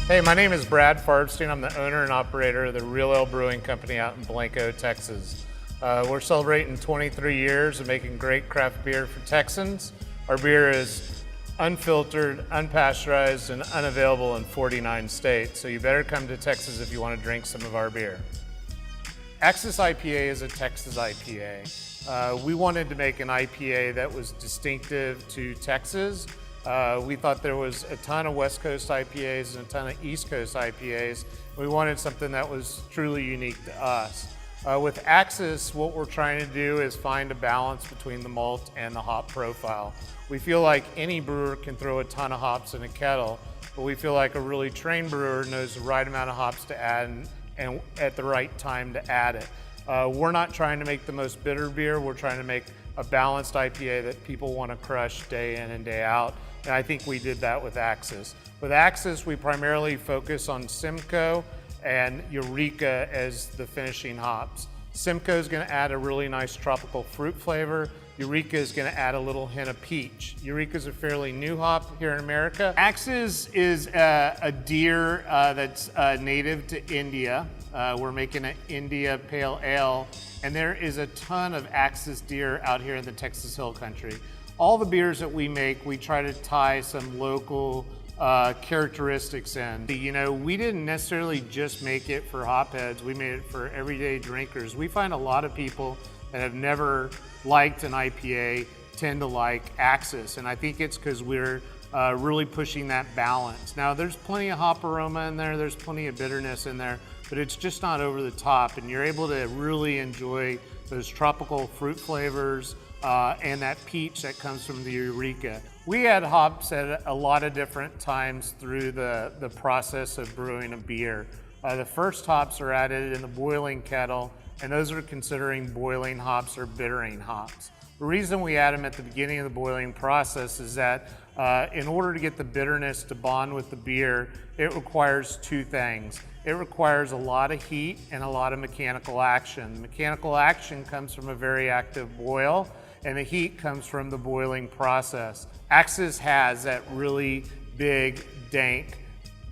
Hey, my name is Brad Farbstein. I'm the owner and operator of the Real Ale Brewing Company out in Blanco, Texas. We're celebrating 23 years of making great craft beer for Texans. Our beer is unfiltered, unpasteurized, and unavailable in 49 states, so you better come to Texas if you want to drink some of our beer. Axis IPA is a Texas IPA. We wanted to make an IPA that was distinctive to Texas. We thought there was a ton of West Coast IPAs and a ton of East Coast IPAs. We wanted something that was truly unique to us. With Axis, what we're trying to do is find a balance between the malt and the hop profile. We feel like any brewer can throw a ton of hops in a kettle, but we feel like a really trained brewer knows the right amount of hops to add and at the right time to add it. We're not trying to make the most bitter beer. We're trying to make a balanced IPA that people want to crush day in and day out. And I think we did that with Axis. With Axis, we primarily focus on Simcoe and Eureka as the finishing hops. Simcoe is going to add a really nice tropical fruit flavor. Eureka is going to add a little hint of peach. Eureka is a fairly new hop here in America. Axis is a deer that's native to India. We're making an India Pale Ale, and there is a ton of Axis deer out here in the Texas Hill Country. All the beers that we make, we try to tie some local characteristics in. You know, we didn't necessarily just make it for hopheads, we made it for everyday drinkers. We find a lot of people that have never liked an IPA tend to like Axis, and I think it's because we're really pushing that balance. Now, there's plenty of hop aroma in there, there's plenty of bitterness in there, but it's just not over the top, and you're able to really enjoy those tropical fruit flavors and that peach that comes from the Eureka. We add hops at a lot of different times through the process of brewing a beer. The first hops are added in the boiling kettle, and those are considering boiling hops or bittering hops. The reason we add them at the beginning of the boiling process is that in order to get the bitterness to bond with the beer, it requires two things. It requires a lot of heat and a lot of mechanical action. Mechanical action comes from a very active boil, and the heat comes from the boiling process. Axis has that really big, dank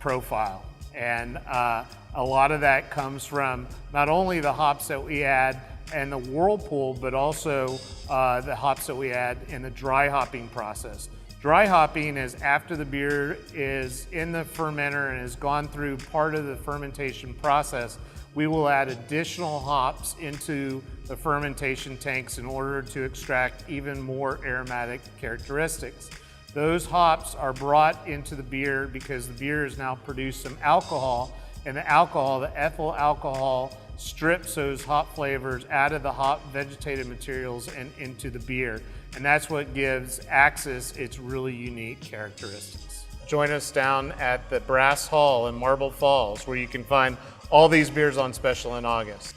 profile, and a lot of that comes from not only the hops that we add and the whirlpool, but also the hops that we add in the dry hopping process. Dry hopping is after the beer is in the fermenter and has gone through part of the fermentation process. We will add additional hops into the fermentation tanks in order to extract even more aromatic characteristics. Those hops are brought into the beer because the beer has now produced some alcohol, and the alcohol, the ethyl alcohol, strips those hop flavors out of the hop vegetative materials and into the beer. And that's what gives Axis its really unique characteristics. Join us down at the Brass Hall in Marble Falls, where you can find all these beers on special in August.